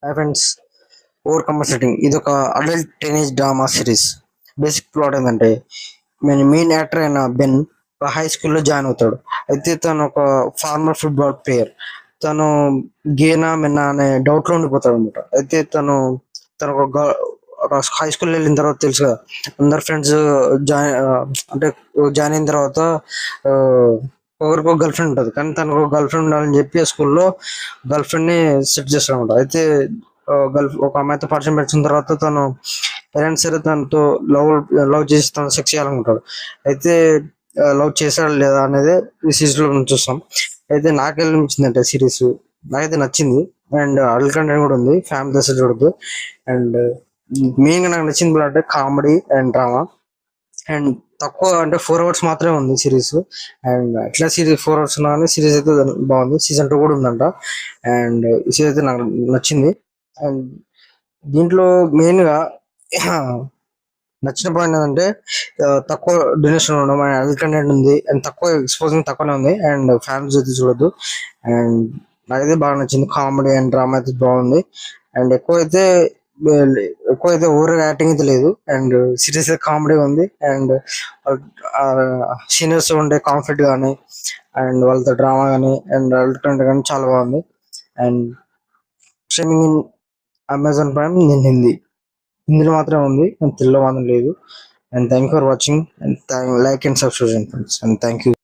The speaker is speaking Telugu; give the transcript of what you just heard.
హాయ్ ఫ్రెండ్స్, ఓవర్కమ్ సెట్టింగ్ ఇది ఒక adult teenage drama series. Basic plot ఏంటంటే మెయిన్ యాక్టర్ అయిన బెన్ ఒక హై స్కూల్లో జాయిన్ అవుతాడు. అయితే తను ఒక ఫార్మర్ ఫుట్బాల్ ప్లేయర్. తను గేనా మెన్నా అనే డౌట్ లో ఉండిపోతాడు అనమాట. అయితే తను ఒక హై స్కూల్ వెళ్ళిన తర్వాత తెలుసు కదా, అందరు ఫ్రెండ్స్ జాయిన్ అంటే జాయిన్ అయిన తర్వాత ఆ, ఒకరికి ఒక గర్ల్ ఫ్రెండ్ ఉంటుంది. కానీ తనకు ఒక గర్ల్ ఫ్రెండ్ ఉండాలని చెప్పి ఆ స్కూల్లో గర్ల్ ఫ్రెండ్ ని సెట్ చేస్తాడు అనమాట. అయితే ఒక అమ్మాయితో పరిచయం పెట్టిన తర్వాత తను ఎలా సరే తనతో లవ్ లవ్ చేసి తను సెక్స్ చేయాలనుకుంటాడు. అయితే లవ్ చేశాడు లేదా అనేది ఈ సిరీస్ లో మనం చూస్తాం. అయితే నాకెళ్ళి అనిపించింది సిరీస్ నాకైతే నచ్చింది. అండ్ అడల్ట్ కంటెంట్ కూడా ఉంది, ఫ్యామిలీ దశ చూడదు. అండ్ మెయిన్ గా నాకు నచ్చింది అంటే కామెడీ అండ్ డ్రామా. అండ్ తక్కువ అంటే 4 అవర్స్ మాత్రమే ఉంది సిరీస్. అండ్ అట్లా సిరీస్ 4 అవర్స్ ఉన్నా కానీ సిరీస్ అయితే బాగుంది. సీజన్ 2 కూడా ఉందంట. అండ్ ఈ సిరీస్ అయితే నాకు నచ్చింది. అండ్ దీంట్లో మెయిన్ గా నచ్చిన పాయింట్ ఏంటంటే తక్కువ డొనేషన్ ఉండడం అండ్ అడల్ట్ కంటెంట్ ఉంది. అండ్ తక్కువ ఎక్స్పోజింగ్ తక్కువనే ఉంది. అండ్ ఫ్యామిలీస్ అయితే చూడొద్దు. అండ్ నాకైతే బాగా నచ్చింది. కామెడీ అండ్ డ్రామా అయితే బాగుంది. అండ్ ఎక్కువైతే ఓవర్ యాక్టింగ్ అయితే లేదు. అండ్ సీరియస్ కామెడీ ఉంది. అండ్ సీనియర్స్ ఉండే కాన్ఫ్లిక్ట్ కానీ అండ్ వాళ్ళతో డ్రామా కానీ అండ్ అడల్ట్ కంటెంట్ కానీ చాలా బాగుంది. And streaming in Amazon prime నేను హిందీలో మాత్రమే ఉంది, తెలుగులో మాత్రం లేదు. And thank you for watching. And like and subscription friends. And thank you.